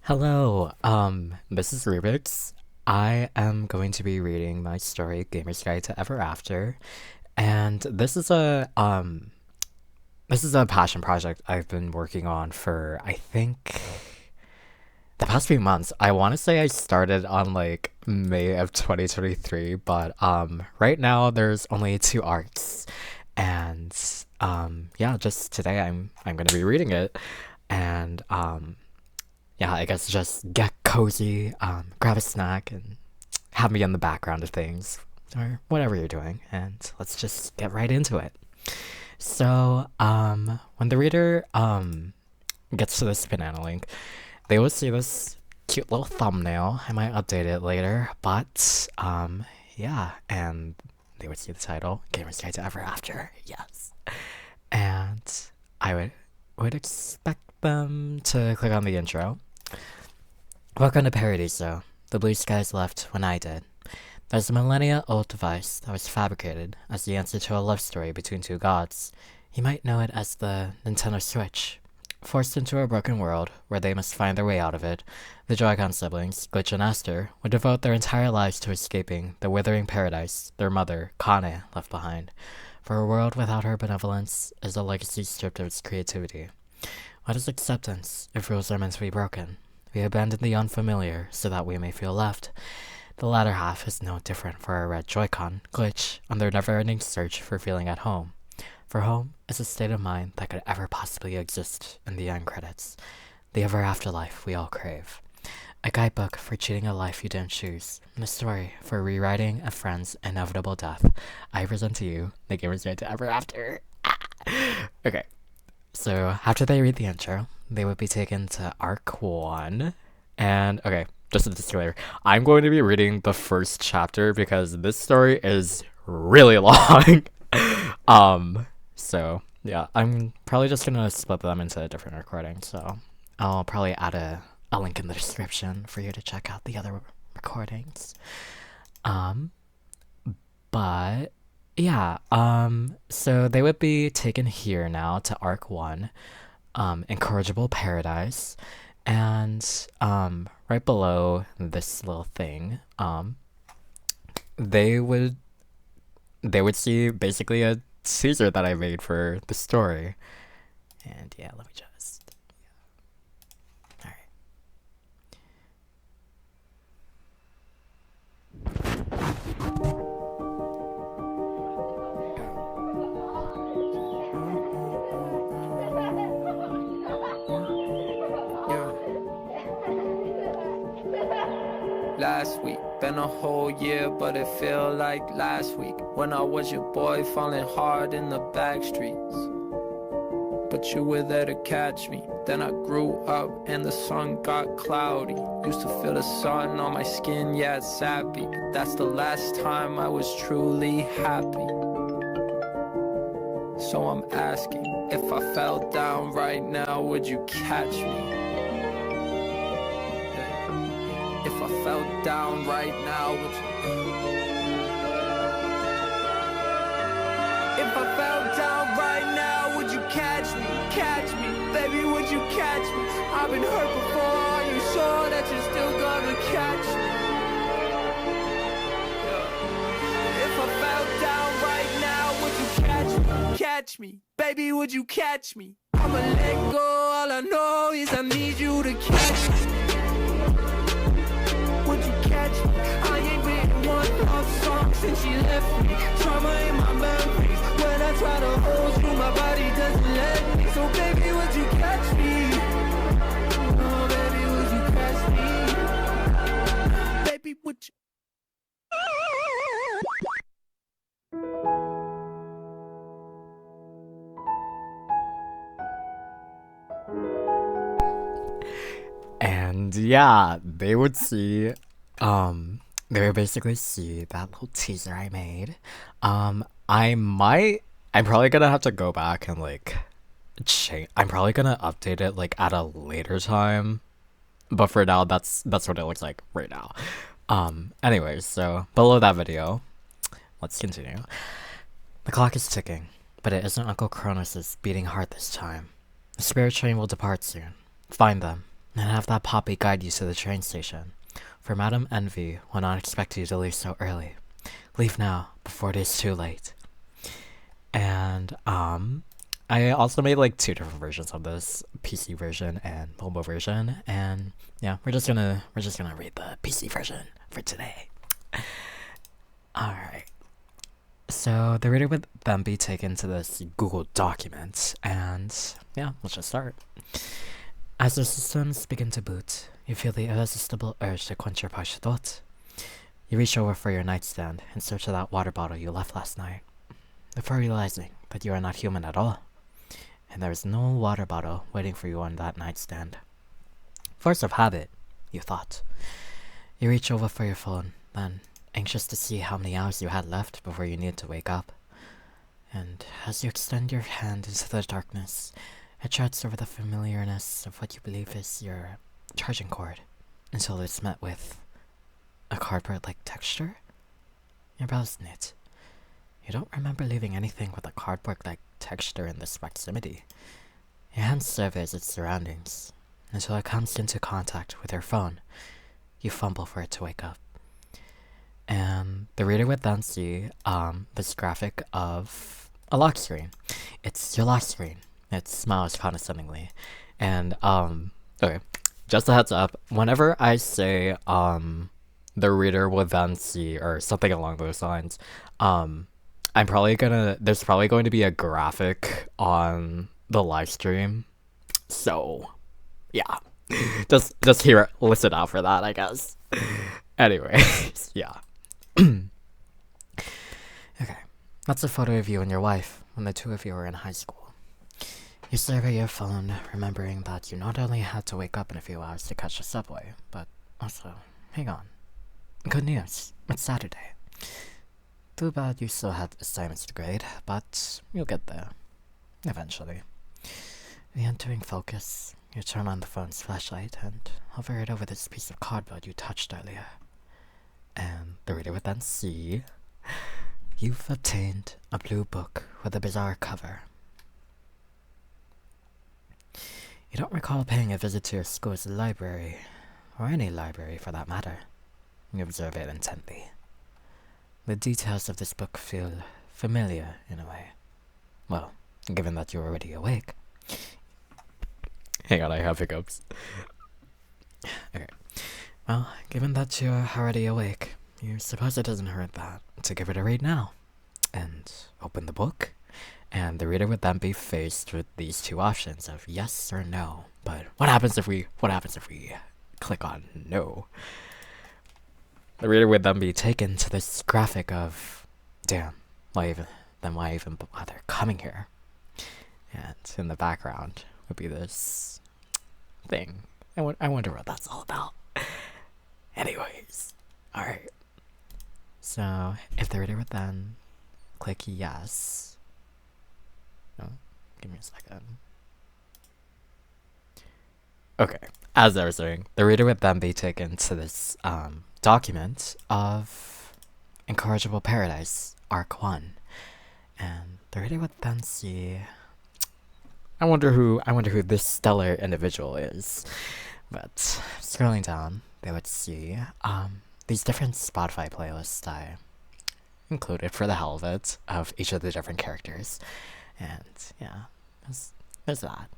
Hello, this is Rubik's. I am going to be reading my story, Gamer's Guide to Ever After, and this is a passion project I've been working on for I think the past few months. I want to say I started on like May of 2023, but right now there's only two arcs, and yeah, just today I'm gonna be reading it, and yeah, I guess just get cozy, grab a snack, and have me in the background of things, or whatever you're doing, and let's just get right into it. So, when the reader gets to this banana link, they will see this cute little thumbnail. I might update it later, but yeah, and they would see the title, "Gamer's Guide to Ever After." Yes, and I would expect them to click on the intro. Welcome to Paradiso. The blue skies left when I did. There's a millennia-old device that was fabricated as the answer to a love story between two gods. You might know it as the Nintendo Switch. Forced into a broken world where they must find their way out of it, the Joy-Con siblings, Glitch and Aster, would devote their entire lives to escaping the withering paradise their mother, Kane, left behind. For a world without her benevolence is a legacy stripped of its creativity. What is acceptance if rules are meant to be broken? We abandon the unfamiliar so that we may feel left. The latter half is no different for our red Joy-Con, Glitch, on their never-ending search for feeling at home. For home is a state of mind that could ever possibly exist in the end credits. The ever-afterlife we all crave. A guidebook for cheating a life you didn't choose, and a story for rewriting a friend's inevitable death. I present to you the Gamer's Guide to Ever After. Okay, so after they read the intro, they would be taken to Arc 1. And okay, just a disclaimer, I'm going to be reading the first chapter because this story is really long. So yeah, I'm probably just gonna split them into different recordings. So I'll probably add a link in the description for you to check out the other recordings. Um, but yeah, so they would be taken here now to Arc 1, Incorrigible Paradise, and right below this little thing, they would they would see basically a teaser that I made for the story. And yeah, let me just all right. Yeah. Last week, been a whole year, but it feel like last week when I was your boy falling hard in the back streets. But you were there to catch me. Then I grew up and the sun got cloudy. Used to feel the sun on my skin, yeah, it's sappy. But that's the last time I was truly happy. So I'm asking, if I fell down right now, would you catch me? If I fell down right now, would you? If I fell down right now, would you catch me? Catch me, baby, would you catch me? I've been hurt before, are you sure that you're still gonna catch me? Yeah. If I fell down right now, would you catch me? Catch me, baby, would you catch me? I'ma let go, all I know is I need you to catch me. Would you catch me? I ain't written one love song since she left me. Trauma in my memories. When I try to hold you, my body doesn't let me. So baby, would you catch me? Oh, baby, would you catch me? Baby, would you? And yeah, they would basically see that little teaser I made. I'm probably gonna have to go back and like change. I'm probably gonna update it like at a later time. But for now, that's what it looks like right now. Anyways, so below that video, let's continue. The clock is ticking, but it isn't Uncle Cronus's beating heart this time. The spirit train will depart soon. Find them, and have that poppy guide you to the train station. For Madame Envy will not expect you to leave so early. Leave now, before it is too late. And I also made like two different versions of this, PC version and mobile version, and yeah, we're just gonna read the PC version for today. Alright. So the reader would then be taken to this Google document, and yeah, let's just start. As the systems begin to boot, you feel the irresistible urge to quench your parched thought. You reach over for your nightstand in search of that water bottle you left last night, before realizing that you are not human at all, and there is no water bottle waiting for you on that nightstand. Force of habit, you thought. You reach over for your phone, then, anxious to see how many hours you had left before you need to wake up. And as you extend your hand into the darkness, it charts over the familiarness of what you believe is your charging cord, until it's met with a cardboard-like texture. Your brows knit. You don't remember leaving anything with a cardboard-like texture in this proximity. Your hand surveys its surroundings, until it comes into contact with your phone. You fumble for it to wake up. And the reader would then see this graphic of a lock screen. It's your lock screen. It smiles condescendingly. And, okay, just a heads up, whenever I say, the reader will then see, or something along those lines, there's probably going to be a graphic on the live stream. So, yeah. Just hear it, listen out for that, I guess. Anyways, yeah. Okay, that's a photo of you and your wife when the two of you were in high school. You survey your phone, remembering that you not only had to wake up in a few hours to catch the subway, but also, hang on. Good news, it's Saturday. Too bad you still had assignments to grade, but you'll get there. Eventually. Re-entering focus, you turn on the phone's flashlight and hover it over this piece of cardboard you touched earlier. And the reader would then see you've obtained a blue book with a bizarre cover. You don't recall paying a visit to your school's library, or any library for that matter. You observe it intently. The details of this book feel familiar in a way. Well, given that you're already awake. Hang on, I have hiccups. Okay. Well, given that you're already awake, you suppose it doesn't hurt that to give it a read now. And open the book, and the reader would then be faced with these two options of yes or no. But what happens if we click on no? The reader would then be taken to this graphic of, damn, why even bother coming here? And in the background would be this thing. I wonder what that's all about. Anyways, alright. So, if the reader would then click yes. No, give me a second. Okay, as I was saying, the reader would then be taken to this document of Incorrigible Paradise, Arc 1. And the reader would then see, I wonder who this stellar individual is. But scrolling down, they would see these different Spotify playlists I included for the hell of it of each of the different characters. And yeah, there's that.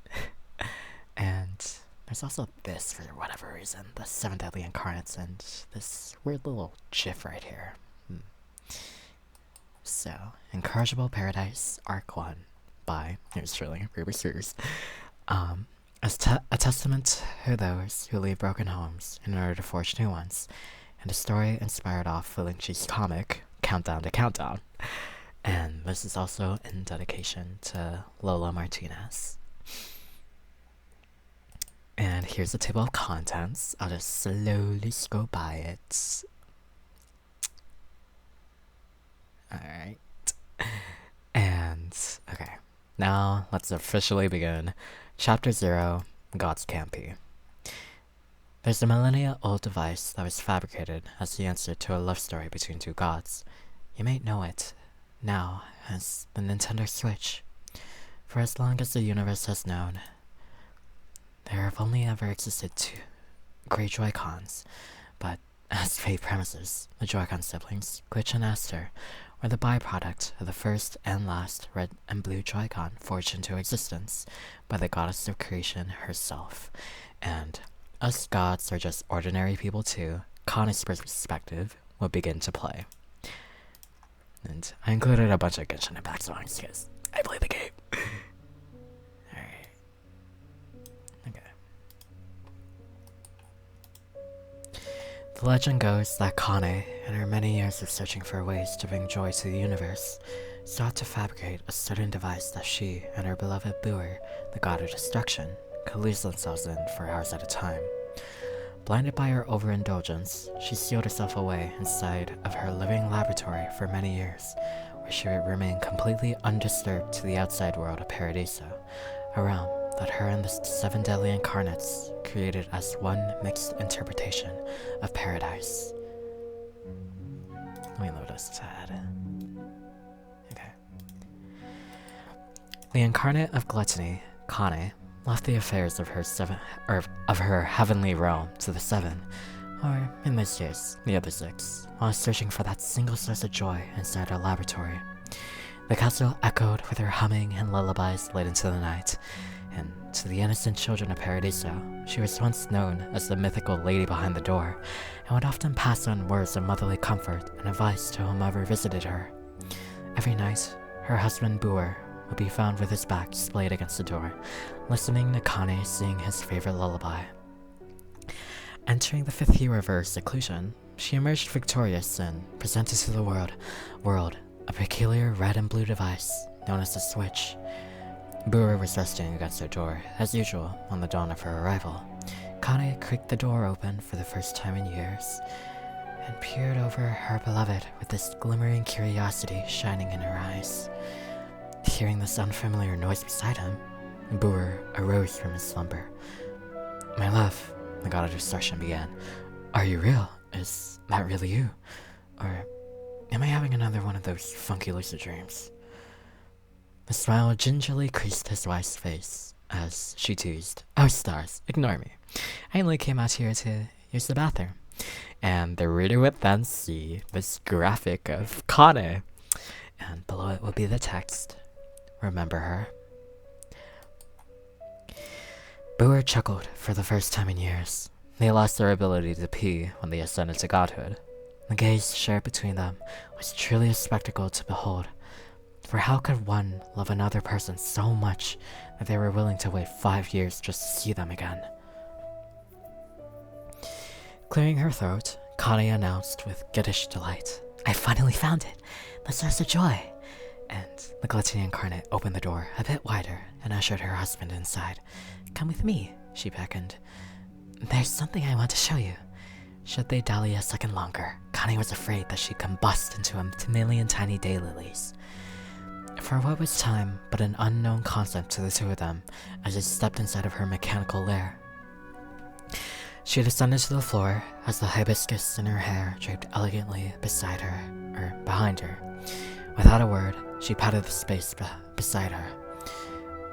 And there's also this, for whatever reason, the 7 Deadly Incarnates, and this weird little gif right here. So, Incorrigible Paradise, Arc 1, by, here's truly, Ruby Sears. A testament to those who leave broken homes in order to forge new ones, and a story inspired off Lynch's comic, Countdown to Countdown. And this is also in dedication to Lola Martinez. And here's the table of contents. I'll just slowly scroll by it. Alright. And, okay. Now, let's officially begin. Chapter 0, Gods Can't Be. There's a millennia-old device that was fabricated as the answer to a love story between two gods. You may know it now as the Nintendo Switch. For as long as the universe has known, there have only ever existed two great Joy-Cons, but as fate premises, the Joy-Con siblings, Glitch and Aster, were the byproduct of the first and last red and blue Joy-Con forged into existence by the goddess of creation herself. And us gods are just ordinary people too. Connie's perspective will begin to play. And I included a bunch of Genshin Impact songs because I play the game. Alright. Okay. The legend goes that Kane, in her many years of searching for ways to bring joy to the universe, sought to fabricate a certain device that she and her beloved Buer, the god of destruction, could lose themselves in for hours at a time. Blinded by her overindulgence, she sealed herself away inside of her living laboratory for many years, where she would remain completely undisturbed to the outside world of Paradiso, a realm that her and the 7 deadly incarnates created as one mixed interpretation of paradise. Let me load this tab. Okay. The incarnate of gluttony, Kane, left the affairs of her heavenly realm to the 7, or in this case, the other 6, while searching for that single source of joy inside her laboratory. The castle echoed with her humming and lullabies late into the night, and to the innocent children of Paradiso, she was once known as the mythical lady behind the door, and would often pass on words of motherly comfort and advice to whomever visited her. Every night, her husband Buer would be found with his back displayed against the door, listening to Kane sing his favorite lullaby. Entering the 5th year of her seclusion, she emerged victorious and presented to the world a peculiar red and blue device known as the Switch. Buer was resting against her door, as usual, on the dawn of her arrival. Kane creaked the door open for the first time in years, and peered over her beloved with this glimmering curiosity shining in her eyes. Hearing this unfamiliar noise beside him, Buer arose from his slumber. "My love," the god of destruction began, "are you real? Is that really you? Or am I having another one of those funky lucid dreams?" The smile gingerly creased his wife's face as she teased, "Oh stars, ignore me. I only came out here to use the bathroom." And the reader would then see this graphic of Kane, and below it would be the text, "Remember her?" Buer chuckled for the first time in years. They lost their ability to pee when they ascended to godhood. The gaze shared between them was truly a spectacle to behold. For how could one love another person so much that they were willing to wait 5 years just to see them again? Clearing her throat, Kane announced with giddish delight, "I finally found it! The source of joy!" And the gluttony incarnate opened the door a bit wider and ushered her husband inside. "Come with me," she beckoned. "There's something I want to show you." Should they dally a second longer, Kane was afraid that she'd combust into a million tiny daylilies. For what was time but an unknown concept to the two of them as they stepped inside of her mechanical lair? She descended to the floor as the hibiscus in her hair draped elegantly behind her. Without a word, she patted the space beside her.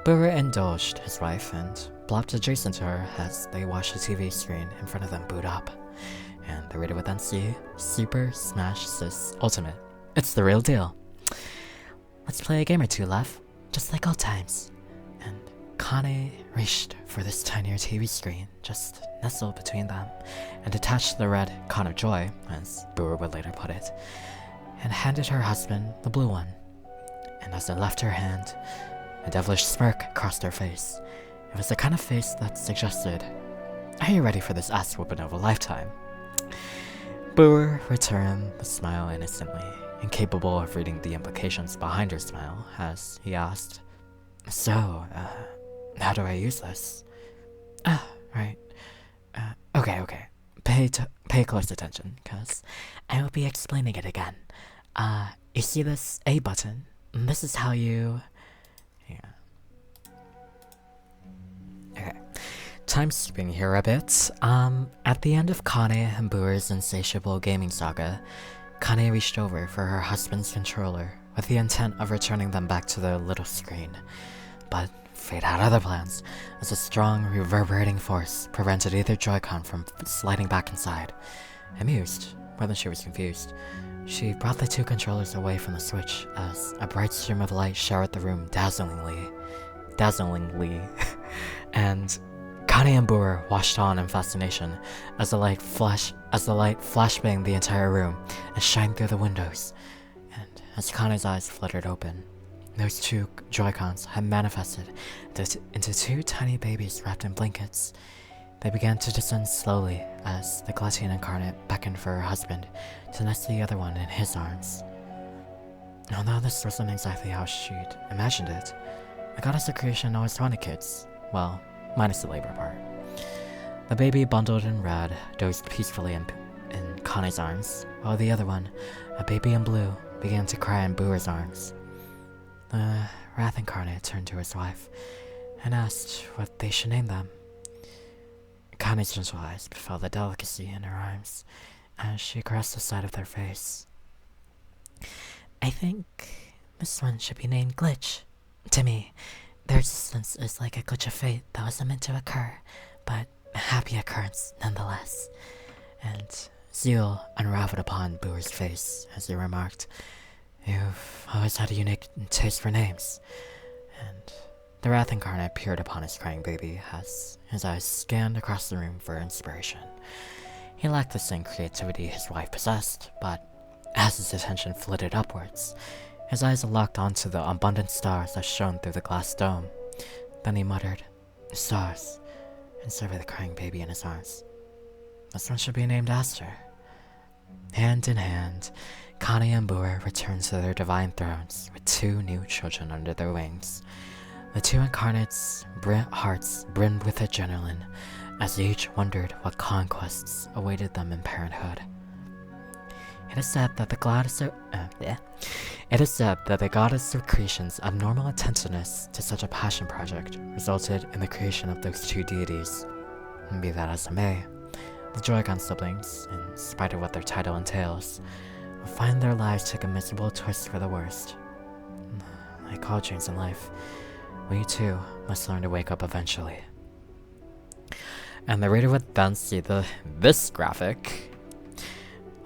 Buer indulged his wife and plopped adjacent to her as they watched the TV screen in front of them boot up. And the reader would then see Super Smash Sis Ultimate. It's the real deal. "Let's play a game or two, love, just like old times." And Kane reached for this tinier TV screen, just nestled between them, and detached the red con of joy, as Buer would later put it, and handed her husband the blue one. And as it left her hand, a devilish smirk crossed her face. It was the kind of face that suggested, "Are you ready for this ass whooping of a lifetime?" Buer returned the smile innocently, incapable of reading the implications behind her smile, as he asked, "So, how do I use this?" Right. Okay. Pay close attention, cause I will be explaining it again. You see this A button? This is how you... Yeah. Okay. Time skipping here a bit. At the end of Kane and Buer's insatiable gaming saga, Kane reached over for her husband's controller with the intent of returning them back to their little screen. But Fate had other plans, as a strong, reverberating force prevented either Joy-Con from sliding back inside. Amused, more than she was confused, she brought the two controllers away from the switch as a bright stream of light showered the room dazzlingly, and Connie and Boer watched on in fascination as the light flashbanged the entire room and shined through the windows. And as Connie's eyes fluttered open, those two Joy-Cons had manifested into two tiny babies wrapped in blankets. They began to descend slowly as the Glattian incarnate beckoned for her husband to nest the other one in his arms. Although this wasn't exactly how she'd imagined it, the goddess of creation always wanted kids. Well, minus the labor part. The baby bundled in red dozed peacefully in Connie's arms, while the other one, a baby in blue, began to cry in Boer's arms. The Wrath Incarnate turned to his wife and asked what they should name them. Connie's gentle eyes felt the delicacy in her arms as she caressed the side of their face. I think this one should be named Glitch. To me, their existence is like a glitch of fate that wasn't meant to occur, but a happy occurrence nonetheless. And zeal unraveled upon Boer's face as he remarked, You've always had a unique taste for names. And the Wrath Incarnate peered upon his crying baby as his eyes scanned across the room for inspiration. He lacked the same creativity his wife possessed, but as his attention flitted upwards, his eyes locked onto the abundant stars that shone through the glass dome. Then he muttered, Stars, and surveyed the crying baby in his arms. This one should be named Aster. Hand in hand, Connie and Boer returned to their divine thrones with two new children under their wings. The two incarnates' hearts brimmed with adrenaline as they each wondered what conquests awaited them in parenthood. It is said that the goddess of creation's abnormal attentiveness to such a passion project resulted in the creation of those two deities. And be that as it may, the Joy-Con siblings, in spite of what their title entails, will find their lives take a miserable twist for the worst. Like all dreams in life, we too must learn to wake up eventually. And the reader would then see this graphic.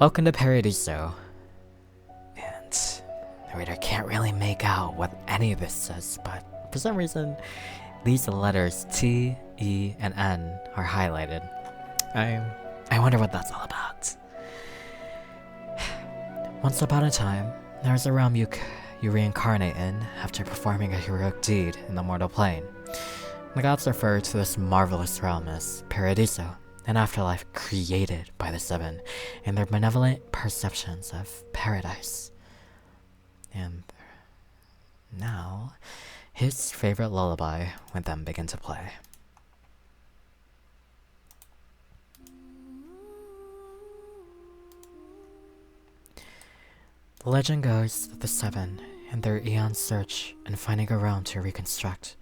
Welcome to Paradiso. And the reader can't really make out what any of this says, but for some reason, these letters T, E, and N are highlighted. I wonder what that's all about. Once upon a time, there was a realm you reincarnate in after performing a heroic deed in the mortal plane. The gods refer to this marvelous realm as Paradiso, an afterlife created by the Seven and their benevolent perceptions of paradise. And now, his favorite lullaby would then begin to play. The legend goes that the Seven, in their eon search and finding a realm to reconstruct,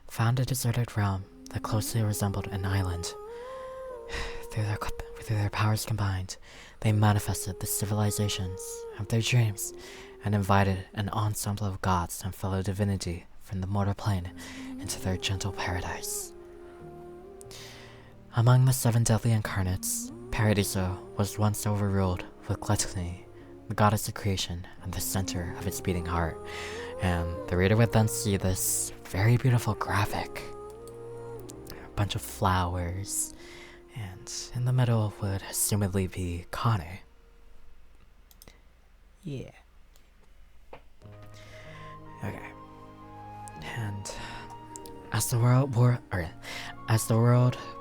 found a deserted realm that closely resembled an island. Through their powers combined, they manifested the civilizations of their dreams and invited an ensemble of gods and fellow divinity from the mortal plane into their gentle paradise. Among the 7 deadly incarnates, Paradiso was once overruled with gluttony, the goddess of creation, at the center of its beating heart, and the reader would then see this very beautiful graphic. A bunch of flowers, and in the middle would assumedly be Connie. Yeah. Okay. And as the world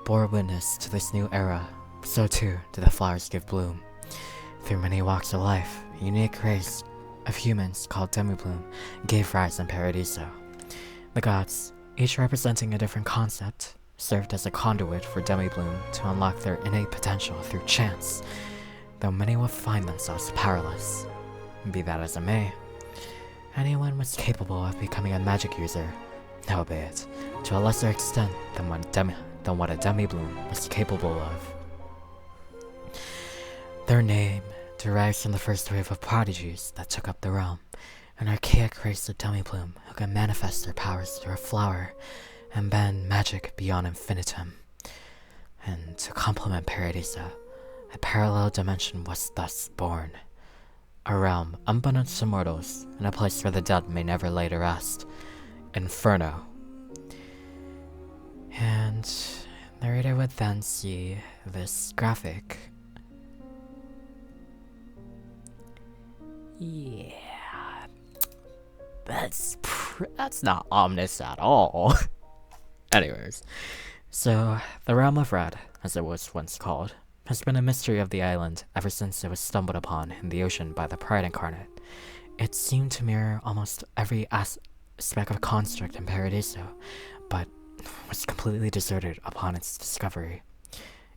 bore witness to this new era, so too did the flowers give bloom. Through many walks of life, a unique race of humans called Demibloom gave rise in Paradiso. The gods, each representing a different concept, served as a conduit for Demibloom to unlock their innate potential through chance, though many would find themselves powerless. Be that as it may, anyone was capable of becoming a magic user, albeit to a lesser extent than what a Demibloom was capable of. Their name derives from the first wave of prodigies that took up the realm, an archaic race of demi-plume who can manifest their powers through a flower and bend magic beyond infinitum. And to complement Paradisa, a parallel dimension was thus born. A realm unbeknownst to mortals, and a place where the dead may never lay to rest. Inferno. And the reader would then see this graphic. Yeah, that's not ominous at all. Anyways, so the realm of Red, as it was once called, has been a mystery of the island ever since it was stumbled upon in the ocean by the Pride Incarnate. It seemed to mirror almost every aspect of construct in Paradiso, but was completely deserted upon its discovery.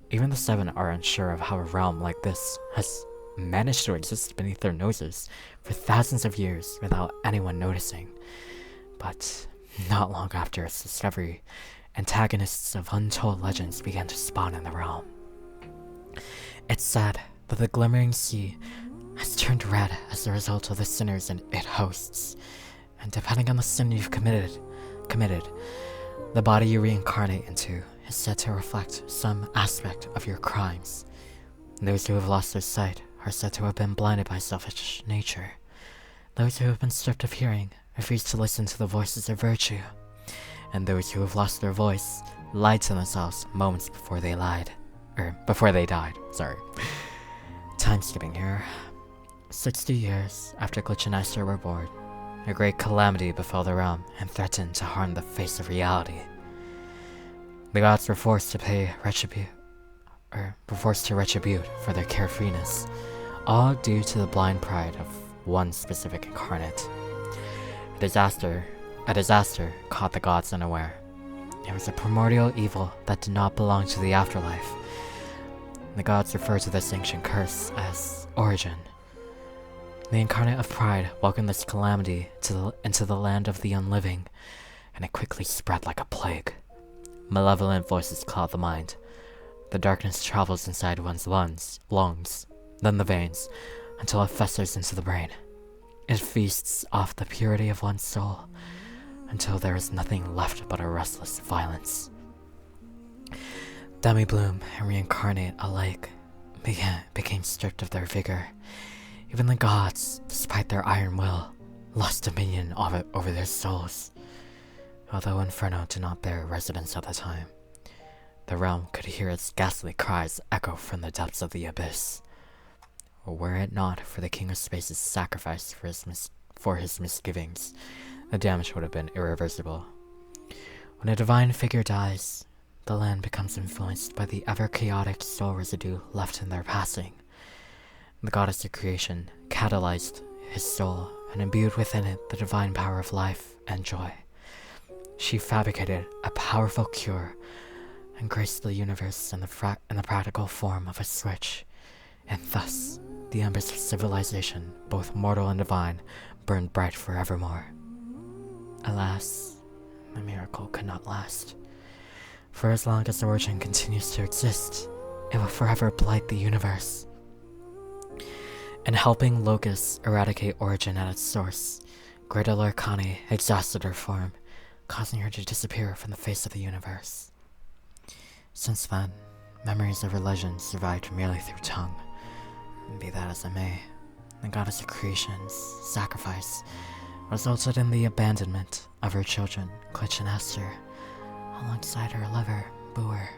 Even the Seven are unsure of how a realm like this has managed to exist beneath their noses for thousands of years without anyone noticing. But not long after its discovery, antagonists of untold legends began to spawn in the realm. It's said that the glimmering sea has turned red as a result of the sinners it hosts, and depending on the sin you've committed, the body you reincarnate into is said to reflect some aspect of your crimes. Those who have lost their sight are said to have been blinded by selfish nature. Those who have been stripped of hearing refuse to listen to the voices of virtue, and those who have lost their voice lied to themselves moments before they died. Sorry. Time skipping here. 60 years after Glitch and Esther were born, a great calamity befell the realm and threatened to harm the face of reality. The gods were forced to retribute for their carefreeness, all due to the blind pride of one specific incarnate. A disaster caught the gods unaware. It was a primordial evil that did not belong to the afterlife. The gods refer to this ancient curse as Origin. The incarnate of pride welcomed this calamity into the land of the unliving, and it quickly spread like a plague. Malevolent voices cloud the mind. The darkness travels inside one's lungs, then the veins, until it festers into the brain. It feasts off the purity of one's soul, until there is nothing left but a restless violence. Demi-Bloom and Reincarnate alike became stripped of their vigor. Even the gods, despite their iron will, lost dominion over their souls. Although Inferno did not bear residence at the time, the realm could hear its ghastly cries echo from the depths of the abyss. Were it not for the King of Space's sacrifice for his misgivings, the damage would have been irreversible. When a divine figure dies, the land becomes influenced by the ever-chaotic soul residue left in their passing. The goddess of creation catalyzed his soul and imbued within it the divine power of life and joy. She fabricated a powerful cure and graced the universe in the practical form of a switch, and thus the embers of civilization, both mortal and divine, burned bright forevermore. Alas, the miracle could not last. For as long as Origin continues to exist, it will forever blight the universe. In helping Locus eradicate Origin at its source, Greater Lorcani exhausted her form, causing her to disappear from the face of the universe. Since then, memories of her legends survived merely through tongue. Be that as it may, the goddess of creation's sacrifice resulted in the abandonment of her children, Glitch and Esther, alongside her lover, Booer.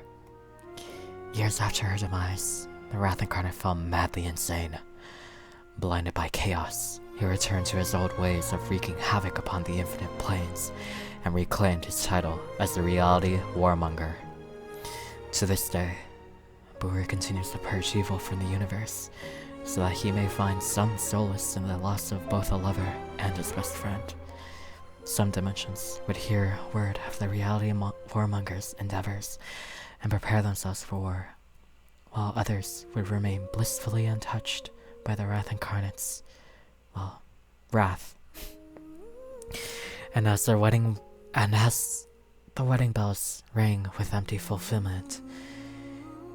Years after her demise, the Wrath Incarnate fell madly insane. Blinded by chaos, he returned to his old ways of wreaking havoc upon the infinite planes, and reclaimed his title as the Reality Warmonger. To this day, Booer continues to purge evil from the universe, so that he may find some solace in the loss of both a lover and his best friend. Some dimensions would hear word of the Reality Warmonger's endeavors and prepare themselves for war, while others would remain blissfully untouched by the Wrath Incarnate's, wrath. And as the wedding bells rang with empty fulfillment,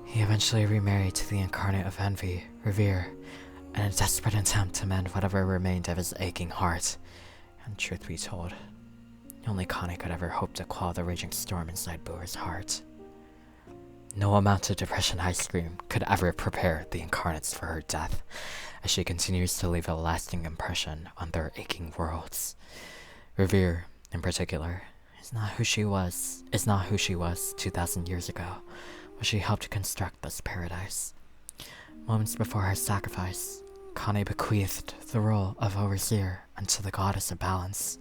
he eventually remarried to the Incarnate of Envy, Revere, in a desperate attempt to mend whatever remained of his aching heart. And truth be told, only Connie could ever hope to quell the raging storm inside Boer's heart. No amount of depression ice cream could ever prepare the incarnates for her death, as she continues to leave a lasting impression on their aching worlds. Revere, in particular, is not who she was 2,000 years ago, when she helped construct this paradise. Moments before her sacrifice, Connie bequeathed the role of overseer unto the goddess of balance.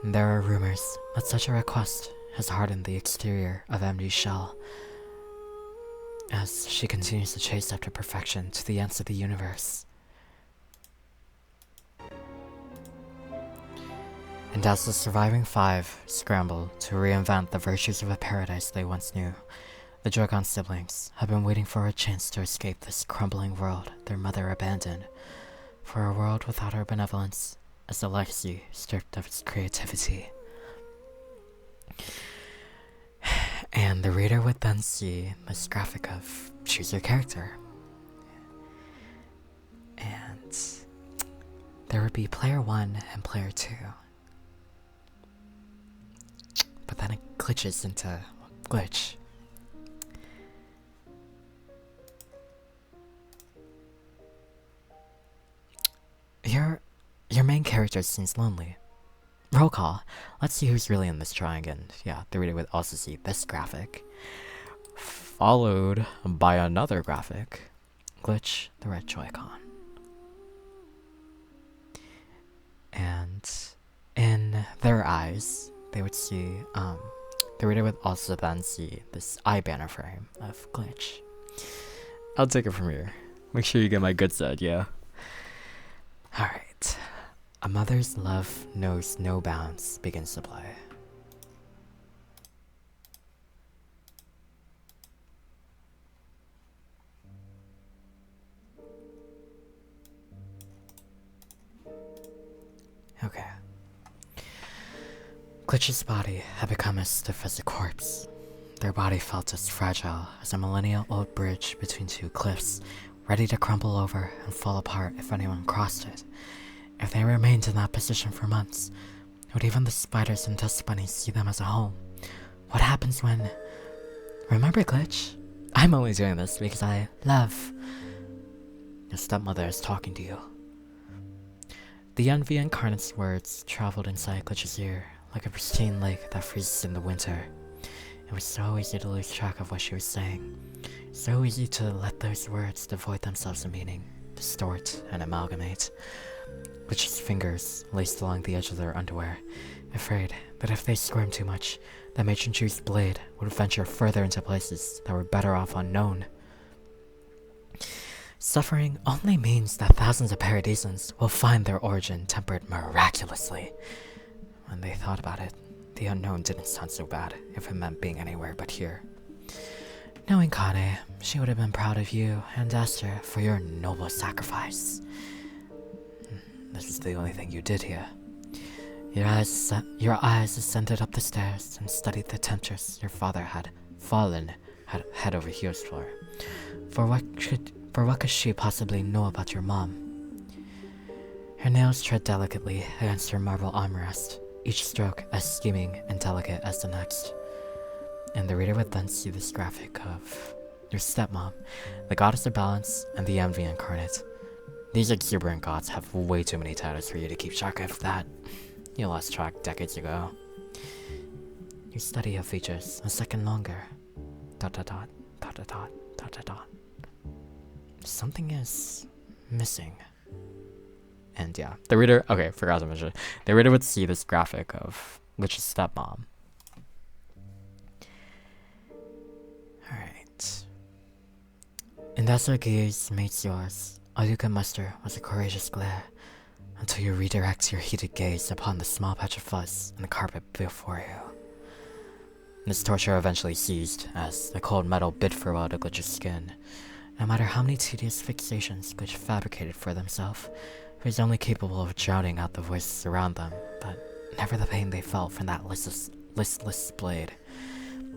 And there are rumors that such a request has hardened the exterior of MD's shell, as she continues to chase after perfection to the ends of the universe. And as the surviving five scramble to reinvent the virtues of a paradise they once knew, the Drogon siblings have been waiting for a chance to escape this crumbling world their mother abandoned, for a world without her benevolence is a legacy stripped of its creativity. And the reader would then see this graphic of choose your character. And there would be player 1 and player 2. But then it glitches into glitch. Your main character seems lonely. Roll call. Let's see who's really in this drawing, and yeah, the reader would also see this graphic, followed by another graphic. Glitch the red Joy-Con. And in their eyes, they would see, the reader would also then see this eye banner frame of Glitch. I'll take it from here. Make sure you get my good side, yeah? Alright. A mother's love knows no bounds begins to play. Okay. Glitch's body had become as stiff as a corpse. Their body felt as fragile as a millennial-old bridge between two cliffs, ready to crumble over and fall apart if anyone crossed it. If they remained in that position for months, would even the spiders and dust bunnies see them as a home? What happens when... Remember, Glitch? I'm only doing this because I love... Your stepmother is talking to you. The envy incarnate's words traveled inside Glitch's ear, like a pristine lake that freezes in the winter. It was so easy to lose track of what she was saying. So easy to let those words devoid themselves of meaning, distort and amalgamate. Glitch's fingers laced along the edge of their underwear, afraid that if they squirmed too much, the matron Chu's blade would venture further into places that were better off unknown. Suffering only means that thousands of paradisans will find their origin tempered miraculously. When they thought about it, the unknown didn't sound so bad if it meant being anywhere but here. Knowing Kane, she would have been proud of you and Esther for your noble sacrifice. This is the only thing you did here. Your eyes ascended up the stairs and studied the temptress your father had fallen head over heels for. For what could she possibly know about your mom? Her nails tread delicately against her marble armrest, each stroke as scheming and delicate as the next. And the reader would then see this graphic of your stepmom, the goddess of balance, and the envy incarnate. These exuberant gods have way too many titles for you to keep track of that. You lost track decades ago. You study her features a second longer. ... Something is missing. And yeah, the reader, okay, forgot to mention, the reader would see this graphic of Glitch's stepmom. Alright. And as her gaze meets yours, all you can muster was a courageous glare, until you redirect your heated gaze upon the small patch of fuzz in the carpet before you. This torture eventually ceased, as the cold metal bit farewell to Glitch's skin. No matter how many tedious fixations Glitch fabricated for themselves, he was only capable of drowning out the voices around them, but never the pain they felt from that listless blade.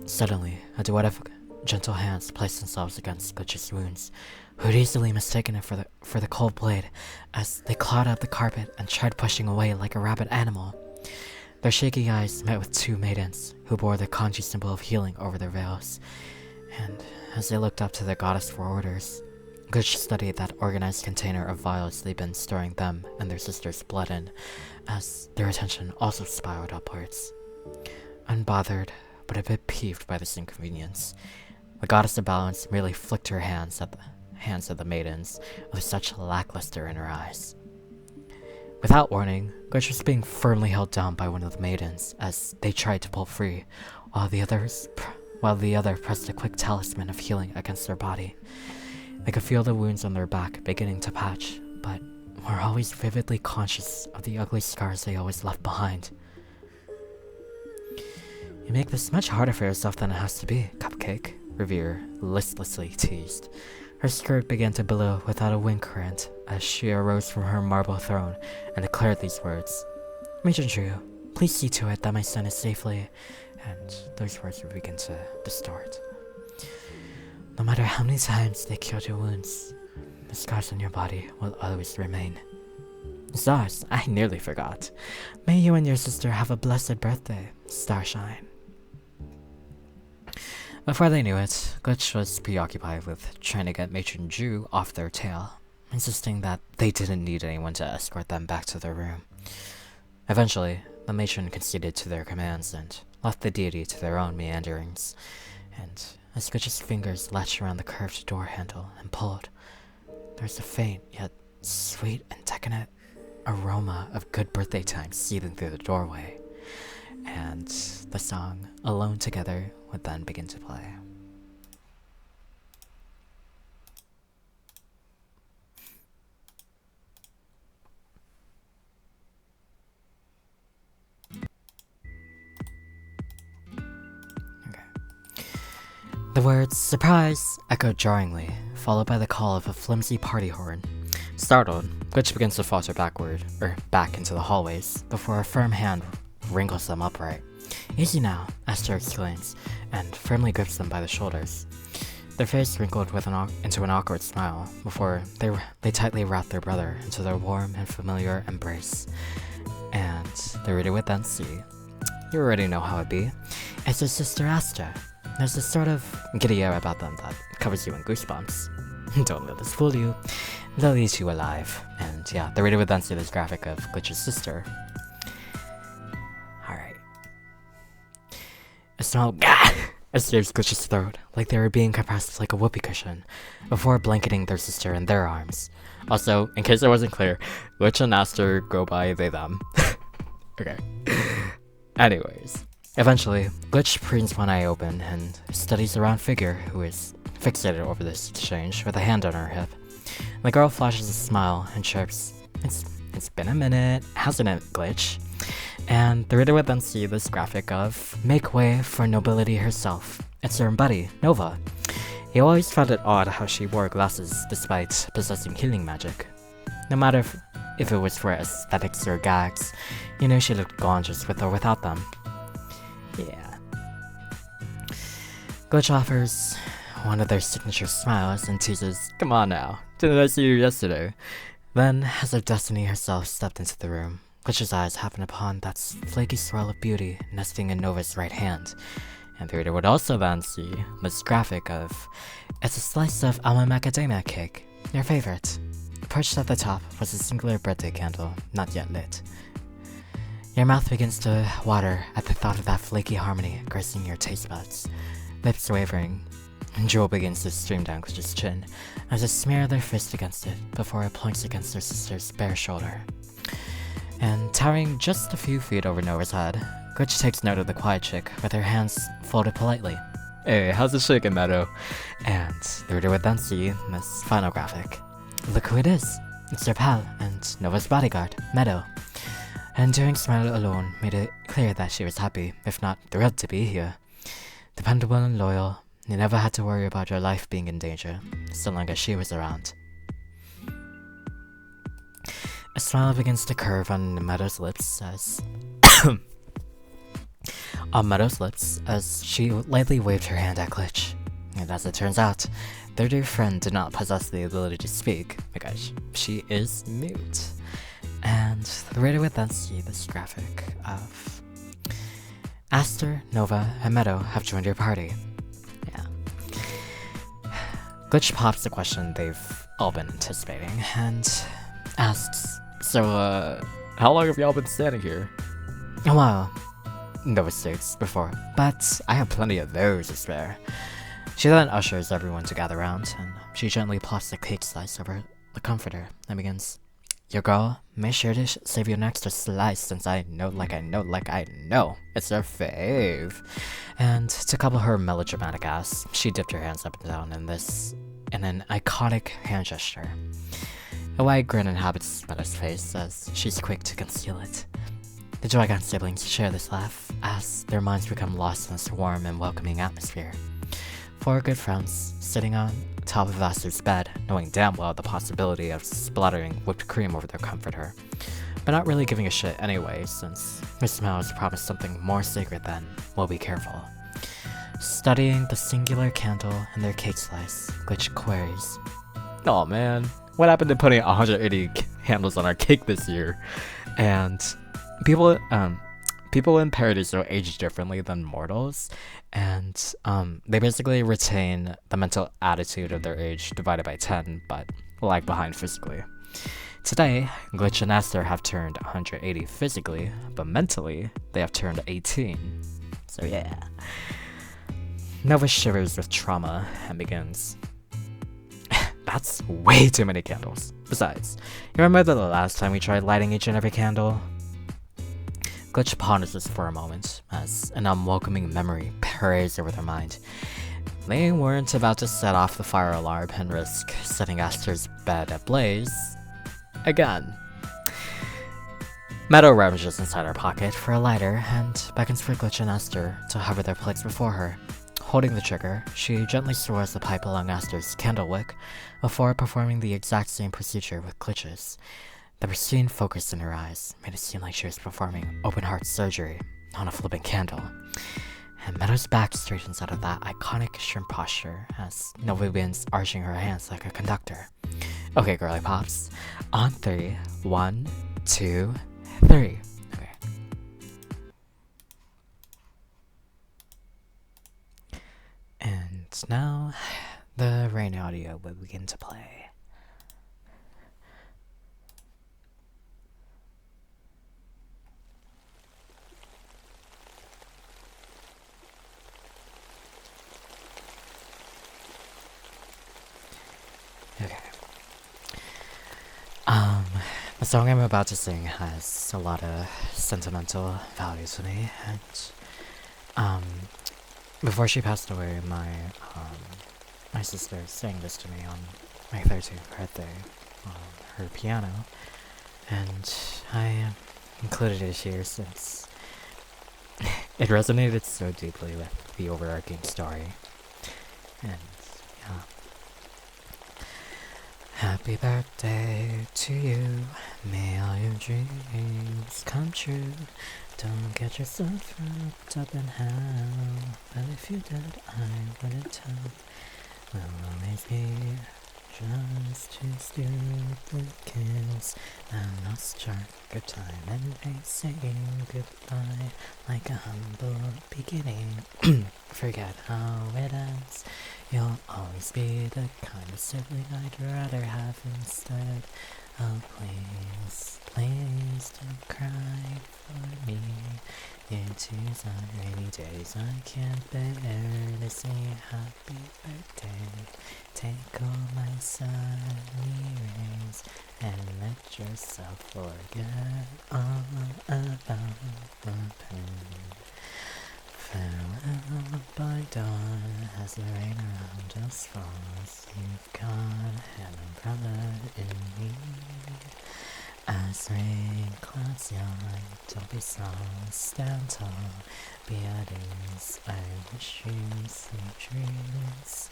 Suddenly, a duet of gentle hands placed themselves against Glitch's wounds, who had easily mistaken it for the cold blade as they clawed up the carpet and tried pushing away like a rabid animal. Their shaky eyes met with two maidens, who bore the kanji symbol of healing over their veils, and as they looked up to their goddess for orders, Glitch studied that organized container of vials they'd been storing them and their sister's blood in, as their attention also spiraled upwards. Unbothered, but a bit peeved by this inconvenience, the goddess of balance merely flicked her hands at the maidens with such lackluster in her eyes. Without warning, Glitch was being firmly held down by one of the maidens as they tried to pull free, while the other pressed a quick talisman of healing against their body. They could feel the wounds on their back beginning to patch, but were always vividly conscious of the ugly scars they always left behind. You make this much harder for yourself than it has to be, Cupcake, Revere listlessly teased. Her skirt began to billow without a wind current as she arose from her marble throne and declared these words. Matron Drew, please see to it that my son is safely... And those words would begin to distort. No matter how many times they cure your wounds, the scars on your body will always remain. Stars, I nearly forgot. May you and your sister have a blessed birthday, Starshine. Before they knew it, Glitch was preoccupied with trying to get Matron Drew off their tail, insisting that they didn't need anyone to escort them back to their room. Eventually, the matron conceded to their commands and left the deity to their own meanderings, and as Glitch's fingers latched around the curved door handle and pulled, there was a faint yet sweet and decadent aroma of good birthday time seething through the doorway, and the song Alone Together would then begin to play. The words "surprise" echoed jarringly, followed by the call of a flimsy party horn. Startled, Glitch begins to falter back into the hallways, before a firm hand wrinkles them upright. Easy now, Esther exclaims, and firmly grips them by the shoulders. Their face wrinkled into an awkward smile, before they tightly wrap their brother into their warm and familiar embrace. And the reader would then see. You already know how it be. It's his sister Asta. There's this sort of giddy air about them that covers you in goosebumps. Don't let this fool you. They'll eat you alive. And yeah, the reader would then see this graphic of Glitch's sister. Alright. A smell escapes Glitch's throat, like they were being compressed like a whoopee cushion, before blanketing their sister in their arms. Also, in case it wasn't clear, Glitch and Aster go by they them. Okay. Anyways. Eventually, Glitch preens one eye open and studies the round figure, who is fixated over this exchange with a hand on her hip. The girl flashes a smile and chirps, It's been a minute, hasn't it, Glitch? And the reader would then see this graphic of make way for nobility herself. It's her buddy, Nova. He always found it odd how she wore glasses despite possessing healing magic. No matter if it was for aesthetics or gags, you knew she looked gorgeous with or without them. Yeah. Glitch offers one of their signature smiles and teases, Come on now, didn't I see you yesterday? Then, as if Destiny herself stepped into the room, Glitch's eyes happened upon that flaky swirl of beauty nesting in Nova's right hand, and the reader would also then see this graphic of, It's a slice of almond macadamia cake, your favorite. Perched at the top was a singular birthday candle, not yet lit. Your mouth begins to water at the thought of that flaky harmony gracing your taste buds. Lips wavering, and drool begins to stream down Glitch's chin as they smear their fist against it before it plunks against their sister's bare shoulder. And towering just a few feet over Nova's head, Glitch takes note of the quiet chick with her hands folded politely. Hey, how's it shaking, Meadow? And the reader would then see this final graphic. Look who it is. It's their pal and Nova's bodyguard, Meadow. Her enduring smile alone made it clear that she was happy, if not thrilled to be here. Dependable and loyal, you never had to worry about your life being in danger, so long as she was around. A smile begins to curve on Meadow's lips as she lightly waved her hand at Glitch. And as it turns out, their dear friend did not possess the ability to speak because she is mute. And the reader would then see this graphic of Aster, Nova, and Meadow have joined your party. Yeah. Glitch pops the question they've all been anticipating and asks, So, how long have y'all been standing here? Well, Nova states before, but I have plenty of those to spare. She then ushers everyone to gather round, and she gently plops the cake slice over the comforter and begins, Your girl, make sure to save you an extra slice since I know it's her fave. And to couple her melodramatic ass, she dipped her hands up and down in an iconic hand gesture. A wide grin inhabits Meadow's face as she's quick to conceal it. The Joy-Con siblings share this laugh as their minds become lost in this warm and welcoming atmosphere. Four good friends sitting on top of Aster's bed, knowing damn well the possibility of splattering whipped cream over their comforter, but not really giving a shit anyway, since Miss Mouse promised something more sacred than, we'll be careful. Studying the singular candle in their cake slice, Glitch queries, Oh man, what happened to putting 180 candles on our cake this year? And people in Paradiso age differently than mortals, and they basically retain the mental attitude of their age divided by 10, but lag behind physically. Today, Glitch and Aster have turned 180 physically, but mentally, they have turned 18. So yeah. Nova shivers with trauma and begins, That's way too many candles. Besides, you remember the last time we tried lighting each and every candle? Glitch ponders this for a moment, as an unwelcoming memory parades over their mind. They weren't about to set off the fire alarm and risk setting Aster's bed ablaze again. Meadow rummages inside her pocket for a lighter and beckons for Glitch and Aster to hover their plates before her. Holding the trigger, she gently swirls the pipe along Aster's candle wick before performing the exact same procedure with Glitch's. The pristine focus in her eyes made it seem like she was performing open-heart surgery on a flipping candle. And Meadow's back straightens out of that iconic shrimp posture as Nova begins arching her hands like a conductor. Okay, girly pops. On 3. 1, 2, 3. Okay. And now, the rain audio will begin to play. Okay. The song I'm about to sing has a lot of sentimental value to me, and before she passed away, my sister sang this to me on my 13th birthday on her piano, and I included it here since it resonated so deeply with the overarching story, and yeah. Happy birthday to you, may all your dreams come true. Don't get yourself wrapped up in hell, but if you did, I wouldn't tell. We'll always be just two stupid kids that lost track of time and they saying goodbye like a humble beginning. Forget how it ends. You'll always be the kind of sibling I'd rather have instead. Oh, please, please don't cry for me. Your tears on rainy days I can't bear to say happy birthday. Take all my sunny rays and let yourself forget all about the pain. Farewell by dawn as the rain around us falls. You've got an umbrella in me. As rain clouds yawn, don't be small, stand tall. Be at ease, I wish you sweet dreams.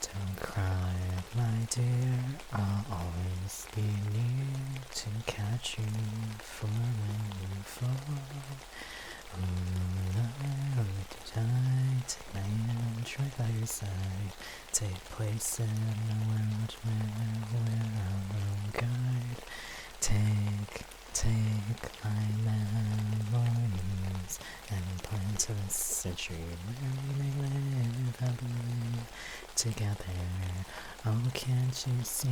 Don't cry, my dear, I'll always be near to catch you for when you fall. Take my hand, right by your side. Take place in a world where we're our own guide. Take my memories and plant a century where we may live happily together. Oh, can't you see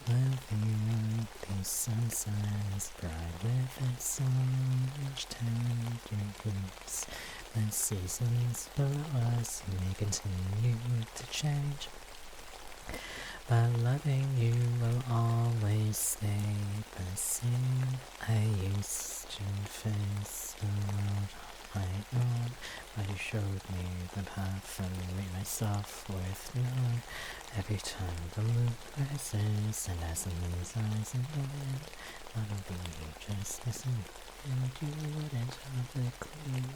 with you the sunshine is bright with its so much tenderness. The seasons below us may continue to change, but loving you will always stay the same. I used to face the world on my own, but you showed me the path and made myself worth knowing. Every time the moon rises and as the moon's eyes in the wind, I'll be just listening, and you wouldn't have the clue.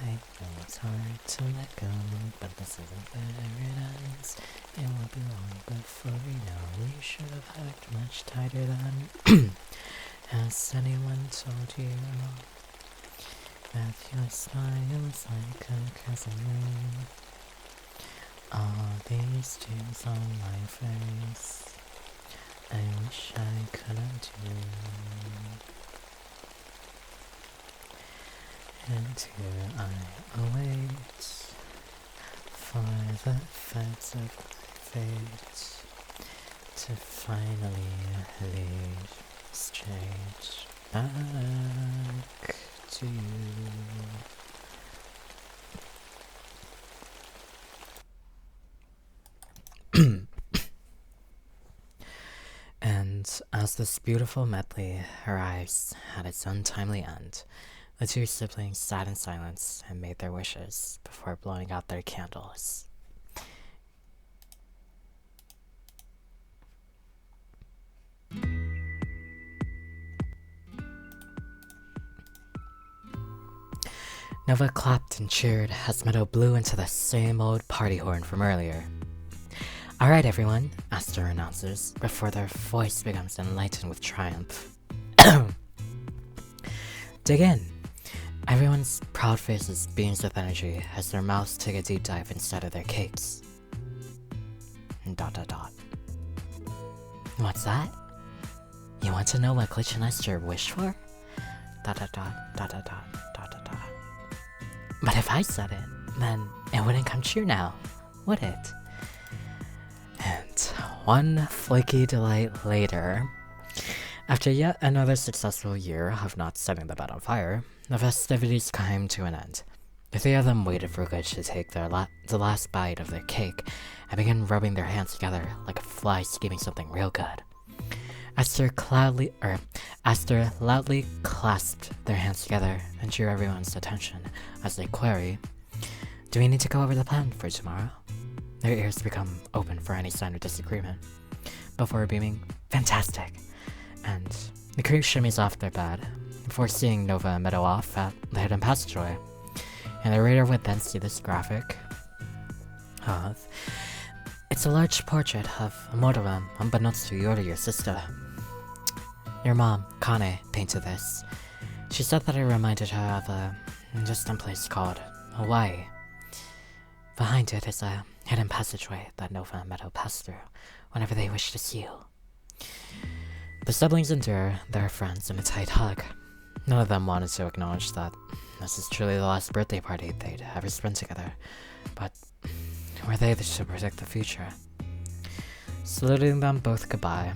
I know it's hard to let go, but this isn't where it ends. It won't be long before we know we should have hugged much tighter than. Has anyone told you that your smile is like a crescent moon? All these tears on my face, I wish I could undo. And here I await for the threads of my fate to finally lead straight back to you. And as this beautiful medley arrives at its untimely end, the two siblings sat in silence and made their wishes before blowing out their candles. Nova clapped and cheered as Meadow blew into the same old party horn from earlier. Alright everyone, Aster announces, before their voice becomes enlightened with triumph. Dig in! Everyone's proud faces beams with energy as their mouths take a deep dive inside of their cakes. ... What's that? You want to know what Glitch and Esther wished for? ... But if I said it, then it wouldn't come true now, would it? And one flaky delight later, after yet another successful year of not setting the bed on fire, the festivities came to an end. The three of them waited for Glitch to take the last bite of their cake and began rubbing their hands together like a fly scheming something real good. Esther loudly clasped their hands together and drew everyone's attention as they query, "Do we need to go over the plan for tomorrow?" Their ears become open for any sign of disagreement, before beaming, "Fantastic!" And the crew shimmies off their bed, before seeing Nova and Meadow off at the hidden passageway. And the reader would then see this graphic of, "It's a large portrait of Mortaram, unbeknownst to you or your sister. Your mom, Kane, painted this. She said that it reminded her of a distant place called Hawaii. Behind it is a hidden passageway that Nova and Meadow pass through whenever they wish to see you." The siblings endure their friends in a tight hug. None of them wanted to acknowledge that this is truly the last birthday party they'd ever spend together, but were they to predict the future? Saluting them both goodbye,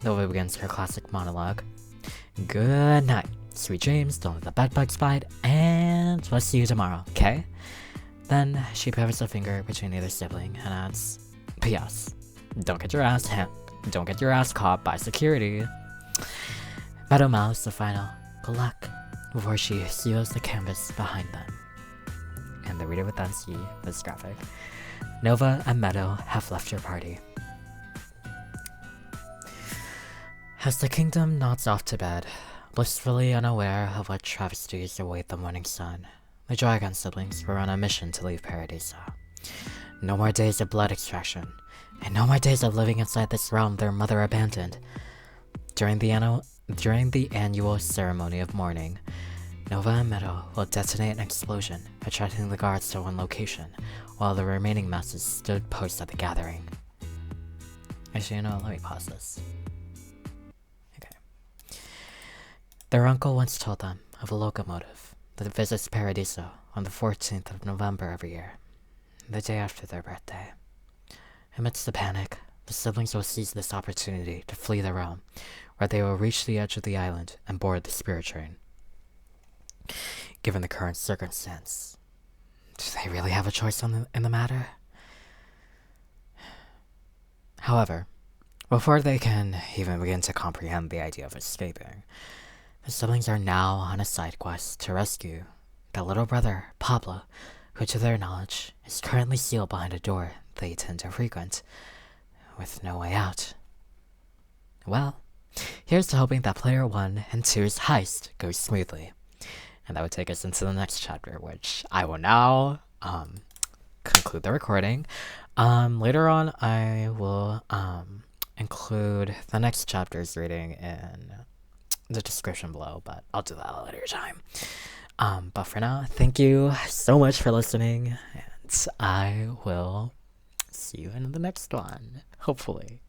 Nova begins her classic monologue. "Good night, sweet dreams, don't let the bed bugs bite, and we'll see you tomorrow, okay?" Then she pivots a finger between either sibling and adds, "P.S. Don't get your ass caught by security." Meadow mouths the final "good luck" before she seals the canvas behind them. And the reader would then see this graphic. Nova and Meadow have left your party. As the kingdom nods off to bed, blissfully unaware of what travesties await the morning sun, the Dragon siblings were on a mission to leave Paradiso. No more days of blood extraction, and no more days of living inside this realm their mother abandoned. During the annual ceremony of mourning, Nova and Meadow will detonate an explosion, attracting the guards to one location, while the remaining masses stood post at the gathering. Actually, let me pause this. Okay. Their uncle once told them of a locomotive that visits Paradiso on the 14th of November every year, the day after their birthday. Amidst the panic, the siblings will seize this opportunity to flee the realm, where they will reach the edge of the island and board the spirit train. Given the current circumstance, do they really have a choice in the matter? However, before they can even begin to comprehend the idea of escaping, the siblings are now on a side quest to rescue their little brother, Pablo, who to their knowledge is currently sealed behind a door they tend to frequent, with no way out. Well, here's to hoping that player 1 and 2's heist goes smoothly. And that would take us into the next chapter, which I will now conclude the recording. Later on, I will include the next chapter's reading in the description below, but I'll do that at a later time. But for now, thank you so much for listening, and I will see you in the next one, hopefully.